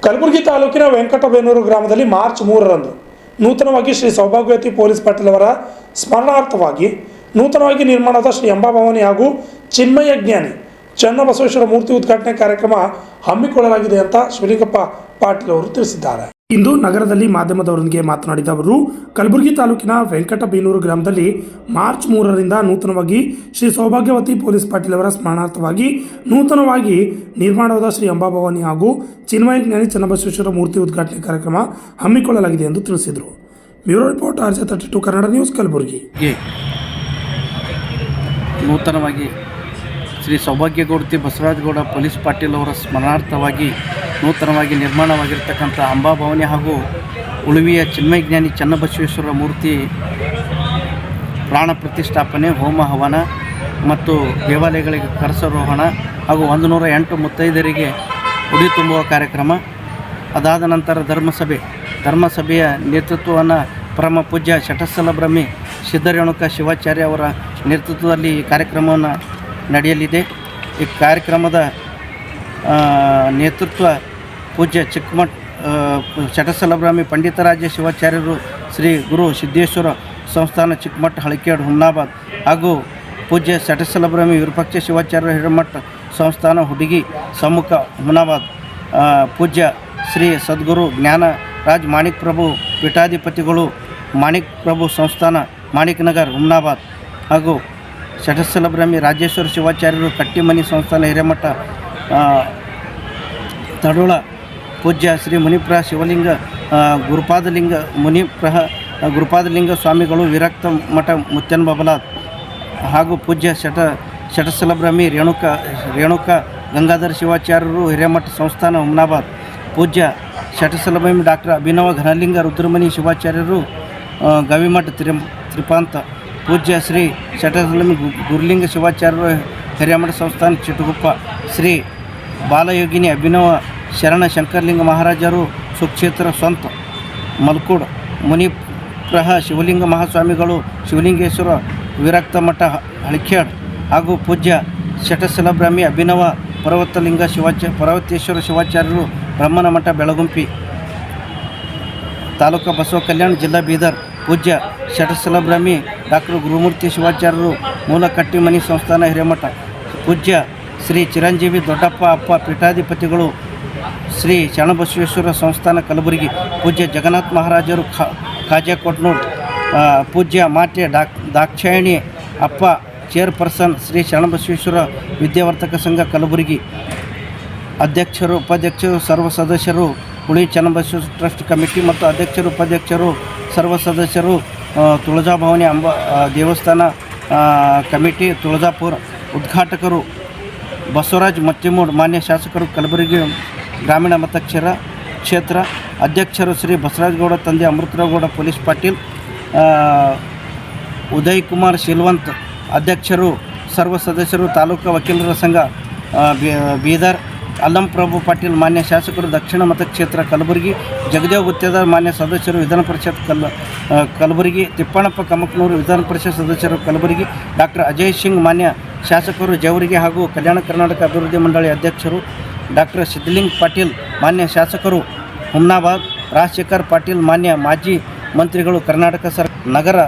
ಕಲಬುರಗಿ ತಾಲೂಕಿನ ವೆಂಕಟಬೇನೂರು ಗ್ರಾಮದಲ್ಲಿ ಮಾರ್ಚ್ 3ರಂದು ನೂತನವಾಗಿ ಶ್ರೀ ಸೌಭಾಗ್ಯವತಿ ಪೊಲೀಸ್ ಪಾಟೀಲ್ ಅವರ ಸ್ಮರಣಾರ್ಥವಾಗಿ ನೂತನವಾಗಿ ನಿರ್ಮಾಣವಾದ ಶ್ರೀ ಅಂಬಾಭವಾನಿ ಹಾಗೂ ಚಿನ್ಮಯ ಜ್ಞಾನಿ ಚನ್ನಬಸವೇಶ್ವರ ಮೂರ್ತಿ ಉದ್ಘಾಟನೆ ಕಾರ್ಯಕ್ರಮ ಹಮ್ಮಿಕೊಳ್ಳಲಾಗಿದೆ ಅಂತ ಶಿವಲಿಂಗಪ್ಪ ಪಾಟೀಲ್ ಅವರು ತಿಳಿಸಿದ್ದಾರೆ. ಇಂದು ನಗರದಲ್ಲಿ ಮಾಧ್ಯಮದವರೊಂದಿಗೆ ಮಾತನಾಡಿದ ಅವರು, ಕಲಬುರಗಿ ತಾಲೂಕಿನ ವೆಂಕಟಬೇನೂರು ಗ್ರಾಮದಲ್ಲಿ ಮಾರ್ಚ್ 3ರಿಂದ ನೂತನವಾಗಿ ಶ್ರೀ ಸೌಭಾಗ್ಯವತಿ ಪೊಲೀಸ್ ಪಾಟೀಲ್ ಅವರ ಸ್ಮರಣಾರ್ಥವಾಗಿ ನೂತನವಾಗಿ ನಿರ್ಮಾಣವಾದ ಶ್ರೀ ಅಂಬಾಭವಾನಿ ಹಾಗೂ ಚಿನ್ಮಯ ಜ್ಞಾನಿ ಚನ್ನಬಸವೇಶ್ವರ ಮೂರ್ತಿ ಉದ್ಘಾಟನೆ ಕಾರ್ಯಕ್ರಮ ಹಮ್ಮಿಕೊಳ್ಳಲಾಗಿದೆ ಎಂದು ತಿಳಿಸಿದರು. Bureau report RJ32 Kannada news Kalaburagi. ನೂತನವಾಗಿ ಶ್ರೀ ಸೌಭಾಗ್ಯಗೌಡತಿ ಬಸವರಾಜಗೌಡ ಪೊಲೀಸ್ ಪಾಟೀಲ್ ಅವರ ಸ್ಮರಣಾರ್ಥವಾಗಿ ನೂತನವಾಗಿ ನಿರ್ಮಾಣವಾಗಿರ್ತಕ್ಕಂಥ ಅಂಬಾಭವಾನಿ ಹಾಗೂ ಉಳುವಿಯ ಚಿನ್ಮಯ ಜ್ಞಾನಿ ಚನ್ನಬಸವೇಶ್ವರ ಮೂರ್ತಿ ಪ್ರಾಣ ಪ್ರತಿಷ್ಠಾಪನೆ, ಹೋಮ ಹವನ ಮತ್ತು ದೇವಾಲಯಗಳಿಗೆ ಕಲಶಾರೋಹಣ ಹಾಗೂ 108 ಮುತ್ತೈದೆಯರಿಗೆ ಉಡಿ ತುಂಬುವ ಕಾರ್ಯಕ್ರಮ. ಅದಾದ ನಂತರ ಧರ್ಮಸಭೆಯ ನೇತೃತ್ವವನ್ನು ಪರಮ ಪೂಜ್ಯ ಶಟಸ್ಥಲ ಬ್ರಹ್ಮಿ ಸಿದ್ದರೇಣುಕ ಶಿವಾಚಾರ್ಯ ಅವರ ನೇತೃತ್ವದಲ್ಲಿ ಈ ಕಾರ್ಯಕ್ರಮವನ್ನು ನಡೆಯಲಿದೆ. ಈ ಕಾರ್ಯಕ್ರಮದ ನೇತೃತ್ವ ಪೂಜ್ಯ ಚಿಕ್ಕಮಠ ಶಟಸ್ಥಲ ಬ್ರಹ್ಮಿ ಪಂಡಿತರಾಜ ಶಿವಾಚಾರ್ಯರು, ಶ್ರೀ ಗುರು ಸಿದ್ದೇಶ್ವರ ಸಂಸ್ಥಾನ ಚಿಕ್ಕಮಠ ಹಳಕೇಡ್ ಹುಮ್ನಾಬಾದ್ ಹಾಗೂ ಪೂಜ್ಯ ಶಟಸ್ಥಲ ಬ್ರಹ್ಮಿ ವಿರೂಪಾಕ್ಷ ಶಿವಾಚಾರ್ಯ ಹಿರೇಮಠ ಸಂಸ್ಥಾನ ಹುಡುಗಿ ಸಮ್ಮುಖ ಹುಮ್ನಾಬಾದ್, ಪೂಜ್ಯ ಶ್ರೀ ಸದ್ಗುರು ಜ್ಞಾನರಾಜ್ ಮಾಣಿಕ್ ಪ್ರಭು ಪೀಠಾಧಿಪತಿಗಳು ಮಾಣಿಕ್ ಪ್ರಭು ಸಂಸ್ಥಾನ ಮಾಣಿಕ್ನಗರ್ ಹುಮ್ನಾಬಾದ್ ಹಾಗೂ ಶಟಸ್ಥಲ ಬ್ರಹ್ಮಿ ರಾಜೇಶ್ವರ ಶಿವಾಚಾರ್ಯರು ಕಟ್ಟಿಮನಿ ಸಂಸ್ಥಾನ ಹಿರೇಮಠ ತಡೋಳ, ಪೂಜ್ಯ ಶ್ರೀ ಮುನಿಪ್ರಹ ಶಿವಲಿಂಗ ಗುರುಪಾದಲಿಂಗ ಸ್ವಾಮಿಗಳು ವಿರಕ್ತ ಮಠ ಮುತ್ಯನ್ ಬಬಲಾದ್ ಹಾಗೂ ಪೂಜ್ಯ ಶಟಸ್ಥಲ ಬ್ರಹ್ಮಿ ರೇಣುಕ ಗಂಗಾಧರ ಶಿವಾಚಾರ್ಯರು ಹಿರೇಮಠ ಸಂಸ್ಥಾನ ಹುಮ್ನಾಬಾದ್, ಪೂಜ್ಯ ಶಟಸ್ಥಲ ಬ್ರಹ್ಮಿ ಡಾಕ್ಟರ್ ಅಭಿನವ ಘನಲಿಂಗ ರುದ್ರಮಣಿ ಶಿವಾಚಾರ್ಯರು ಗವಿಮಠ ತ್ರಿಪಾಂತ, ಪೂಜ್ಯ ಶ್ರೀ ಶಟಸ್ಥಲ ಗುರುಲಿಂಗ ಶಿವಾಚಾರ್ಯರು ಹಿರೇಮಠ ಸಂಸ್ಥಾನ ಚಿಟಗುಪ್ಪ, ಶ್ರೀ ಬಾಲಯೋಗಿನಿ ಅಭಿನವ ಶರಣ ಶಂಕರಲಿಂಗ ಮಹಾರಾಜರು ಸುಕ್ಷೇತ್ರ ಸ್ವಂತ ಮಲ್ಕೂಡ್, ಮುನಿಪ್ರಹ ಶಿವಲಿಂಗ ಮಹಾಸ್ವಾಮಿಗಳು ಶಿವಲಿಂಗೇಶ್ವರ ವಿರಕ್ತ ಮಠ ಹಳಕೇಡ್ ಹಾಗೂ ಪೂಜ್ಯ ಶಟಸ್ಥಲ ಬ್ರಹ್ಮಿ ಅಭಿನವ ಪರ್ವತೇಶ್ವರ ಶಿವಾಚಾರ್ಯರು ಬ್ರಹ್ಮನ ಮಠ ಬೆಳಗುಂಪಿ ತಾಲೂಕು ಬಸವ ಕಲ್ಯಾಣ ಜಿಲ್ಲಾ ಬೀದರ್, ಪೂಜ್ಯ ಶಟಸ್ಥಲ ಬ್ರಹ್ಮಿ ಡಾಕ್ಟರ್ ಗುರುಮೂರ್ತಿ ಶಿವಾಚಾರ್ಯರು ಮೂಲಕಟ್ಟಿಮನಿ ಸಂಸ್ಥಾನ ಹಿರೇಮಠ, ಪೂಜ್ಯ ಶ್ರೀ ಚಿರಂಜೀವಿ ದೊಡ್ಡಪ್ಪ ಅಪ್ಪ ಪೀಠಾಧಿಪತಿಗಳು ಶ್ರೀ ಶರಣಬಸವೇಶ್ವರ ಸಂಸ್ಥಾನ ಕಲಬುರಗಿ, ಪೂಜ್ಯ ಜಗನ್ನಾಥ ಮಹಾರಾಜರು ಖಾಜಾ ಕೊಟ್ನೂರ್, ಪೂಜ್ಯ ಮಾತೆ ದಾಕ್ಷಾಯಣಿ ಅಪ್ಪ ಚೇರ್ಪರ್ಸನ್ ಶ್ರೀ ಶರಣಬಸವೇಶ್ವರ ವಿದ್ಯಾವರ್ತಕ ಸಂಘ ಕಲಬುರಗಿ, ಅಧ್ಯಕ್ಷರು ಉಪಾಧ್ಯಕ್ಷರು ಸರ್ವ ಸದಸ್ಯರು ಹುಳಿ ಚನ್ನಬಸವೇಶ್ವರ ಟ್ರಸ್ಟ್ ಕಮಿಟಿ ಮತ್ತು ಅಧ್ಯಕ್ಷರು ಉಪಾಧ್ಯಕ್ಷರು ಸರ್ವ ಸದಸ್ಯರು ತುಳಜಾಭವಾನಿ ದೇವಸ್ಥಾನ ಕಮಿಟಿ ತುಳಜಾಪುರ, ಉದ್ಘಾಟಕರು ಬಸವರಾಜ್ ಮತ್ತಿಮೂಡ್ ಮಾನ್ಯ ಶಾಸಕರು ಕಲಬುರಗಿ ಗ್ರಾಮೀಣ ಕ್ಷೇತ್ರ, ಅಧ್ಯಕ್ಷರು ಶ್ರೀ ಬಸವರಾಜಗೌಡ ತಂದೆ ಅಮೃತರಾವ್ಗೌಡ ಪೊಲೀಸ್ ಪಾಟೀಲ್, ಉದಯ್ ಕುಮಾರ್ ಶಿಲ್ವಂತ್ ಅಧ್ಯಕ್ಷರು, ಸರ್ವ ಸದಸ್ಯರು ತಾಲೂಕು ವಕೀಲರ ಸಂಘ ಬೀದರ್, ಅಲ್ಲಂ ಪ್ರಭು ಪಾಟೀಲ್ ಮಾನ್ಯ ಶಾಸಕರು ದಕ್ಷಿಣ ಮತಕ್ಷೇತ್ರ ಕಲಬುರಗಿ, ಜಗದೇವ್ ಗುತ್ತೇದಾರ್ ಮಾನ್ಯ ಸದಸ್ಯರು ವಿಧಾನ ಪರಿಷತ್ ಕಲಬುರಗಿ, ತಿಪ್ಪಣ್ಣಪ್ಪ ಕಮಕ್ನೂರು ವಿಧಾನ ಪರಿಷತ್ ಸದಸ್ಯರು ಕಲಬುರಗಿ, ಡಾಕ್ಟರ್ ಅಜಯ್ ಸಿಂಗ್ ಮಾನ್ಯ ಶಾಸಕರು ಜೇವರ್ಗಿ ಹಾಗೂ ಕಲ್ಯಾಣ ಕರ್ನಾಟಕ ಅಭಿವೃದ್ಧಿ ಮಂಡಳಿ ಅಧ್ಯಕ್ಷರು, ಡಾಕ್ಟರ್ ಸಿದ್ದಲಿಂಗ ಪಾಟೀಲ್ ಮಾನ್ಯ ಶಾಸಕರು ಹುಮ್ನಾಬಾದ್, ರಾಜಶೇಖರ್ ಪಾಟೀಲ್ ಮಾನ್ಯ ಮಾಜಿ ಮಂತ್ರಿಗಳು ಕರ್ನಾಟಕ ನಗರ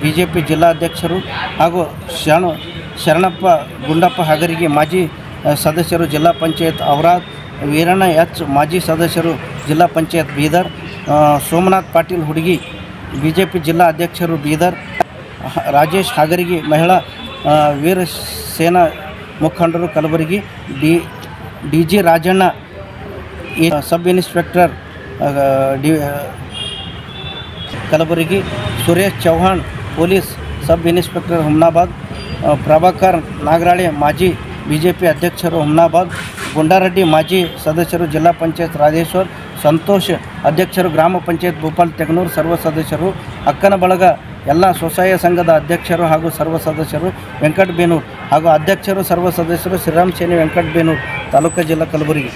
BJP ಜಿಲ್ಲಾಧ್ಯಕ್ಷರು ಹಾಗೂ ಶರಣಪ್ಪ ಗುಂಡಪ್ಪ ಹಗರಿಗೆ ಮಾಜಿ ಸದಸ್ಯರು ಜಿಲ್ಲಾ ಪಂಚಾಯತ್ ಔರಾದ್, ವೀರಣ್ಣ ಎಚ್ ಮಾಜಿ ಸದಸ್ಯರು ಜಿಲ್ಲಾ ಪಂಚಾಯತ್ ಬೀದರ್, ಸೋಮನಾಥ್ ಪಾಟೀಲ್ ಹುಡುಗಿ BJP ಜಿಲ್ಲಾ ಅಧ್ಯಕ್ಷರು ಬೀದರ್, ರಾಜೇಶ್ ಹಾಗರಿಗೆ ಮಹಿಳಾ ವೀರ ಸೇನಾ ಮುಖಂಡರು Kalaburagi, DG Rajanna sub inspector Kalaburagi, Suresh Chauhan police sub inspector Humnabad, Prabhakar Nagarale ಮಾಜಿ BJP ಅಧ್ಯಕ್ಷರು ಹುಮ್ನಾಬಾದ್, ಗುಂಡಾರೆಡ್ಡಿ ಮಾಜಿ ಸದಸ್ಯರು ಜಿಲ್ಲಾ ಪಂಚಾಯತ್ ರಾಧೇಶ್ವರ್, ಸಂತೋಷ್ ಅಧ್ಯಕ್ಷರು ಗ್ರಾಮ ಪಂಚಾಯತ್ ಭೂಪಾಲ್ ತೆಗನೂರು, ಸರ್ವ ಸದಸ್ಯರು ಅಕ್ಕನ ಬಳಗ ಎಲ್ಲ ಸ್ವಸಹಾಯ ಸಂಘದ ಅಧ್ಯಕ್ಷರು ಹಾಗೂ ಸರ್ವ ಸದಸ್ಯರು ವೆಂಕಟಬೇನೂರು ಹಾಗೂ ಅಧ್ಯಕ್ಷರು ಸರ್ವ ಸದಸ್ಯರು ಶ್ರೀರಾಮ್ ಸೇನೆ ವೆಂಕಟಬೇನೂರು ತಾಲೂಕು ಜಿಲ್ಲಾ ಕಲಬುರಗಿ,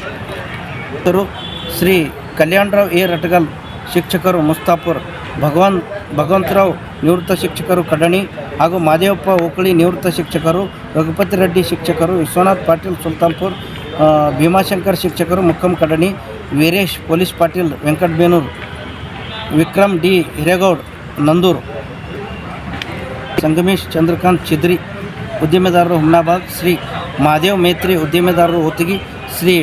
ಶ್ರೀ ಕಲ್ಯಾಣರಾವ್ ಎ ರಟಗಲ್ ಶಿಕ್ಷಕರು ಮುಸ್ತಾಪುರ್, ಭಗವಂತರಾವ್ ನಿವೃತ್ತ ಶಿಕ್ಷಕರು ಕಡಣಿ ಹಾಗೂ ಮಾದೇವಪ್ಪ ಓಕಳಿ ನಿವೃತ್ತ ಶಿಕ್ಷಕರು, ರಘುಪತಿ ರೆಡ್ಡಿ ಶಿಕ್ಷಕರು, ವಿಶ್ವನಾಥ್ ಪಾಟೀಲ್ ಸುಲ್ತಾನ್ಪುರ್, ಭೀಮಾಶಂಕರ್ ಶಿಕ್ಷಕರು ಮುಕ್ಕಂ ಕಡಣಿ, ವೀರೇಶ್ ಪೊಲೀಸ್ ಪಾಟೀಲ್ ವೆಂಕಟಬೇನೂರು, ವಿಕ್ರಮ್ ಡಿ ಹಿರೇಗೌಡ್ ನಂದೂರು, ಸಂಗಮೇಶ್ ಚಂದ್ರಕಾಂತ್ ಚಿದ್ರಿ ಉದ್ಯಮೆದಾರರು ಹುಮ್ನಾಬಾದ್, ಶ್ರೀ ಮಹಾದೇವ್ ಮೇತ್ರಿ ಉದ್ಯಮೆದಾರರು ಹೊತ್ತಿಗೆ, ಶ್ರೀ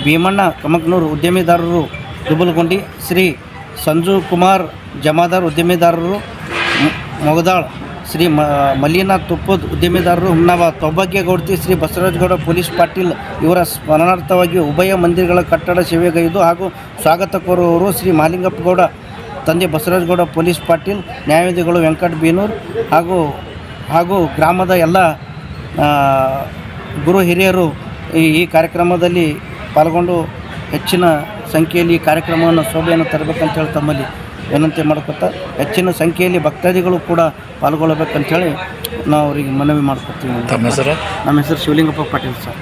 ಭೀಮಣ್ಣ ಕಮಕ್ನೂರು ಉದ್ಯಮೆದಾರರು ದುಬಲಗುಂಡಿ, ಶ್ರೀ ಸಂಜು ಕುಮಾರ್ ಜಮಾದಾರ್ ಉದ್ಯಮೆದಾರರು ಮೊಗದಾಳ್, ಶ್ರೀ ಮಲ್ಲಿನಾ ತುಪ್ಪದ್ ಉದ್ಯಮೆದಾರರು ಹುಮ್ನಾಬಾದ್, ಸೌಭಾಗ್ಯಗೌಡತಿ ಶ್ರೀ ಬಸವರಾಜಗೌಡ ಪೊಲೀಸ್ ಪಾಟೀಲ್ ಇವರ ಸ್ಮರಣಾರ್ಥವಾಗಿ ಉಭಯ ಮಂದಿರಗಳ ಕಟ್ಟಡ ಸೇವೆಗೈದು ಹಾಗೂ ಸ್ವಾಗತ ಕೋರುವವರು ಶ್ರೀ ಮಹಾಲಿಂಗಪ್ಪಗೌಡ ತಂದೆ ಬಸವರಾಜಗೌಡ ಪೊಲೀಸ್ ಪಾಟೀಲ್, ನ್ಯಾಯವಾದಿಗಳು ವೆಂಕಟ ಬೇನೂರ್ ಹಾಗೂ ಗ್ರಾಮದ ಎಲ್ಲ ಗುರು ಹಿರಿಯರು ಈ ಕಾರ್ಯಕ್ರಮದಲ್ಲಿ ಪಾಲ್ಗೊಂಡು ಹೆಚ್ಚಿನ ಸಂಖ್ಯೆಯಲ್ಲಿ ಈ ಕಾರ್ಯಕ್ರಮವನ್ನು ಶೋಭೆಯನ್ನು ತರಬೇಕಂತ ಹೇಳಿ ತಮ್ಮಲ್ಲಿ ವಿನಂತಿ ಮಾಡ್ಕೊತಾ ಹೆಚ್ಚಿನ ಸಂಖ್ಯೆಯಲ್ಲಿ ಭಕ್ತಾದಿಗಳು ಕೂಡ ಪಾಲ್ಗೊಳ್ಳಬೇಕಂತೇಳಿ ನಾವು ಅವರಿಗೆ ಮನವಿ ಮಾಡ್ಕೊತೀವಿ. ತಮ್ಮ ಹೆಸರು? ನಮ್ಮ ಹೆಸರು ಶಿವಲಿಂಗಪ್ಪ ಪಾಟೀಲ್ ಸರ್.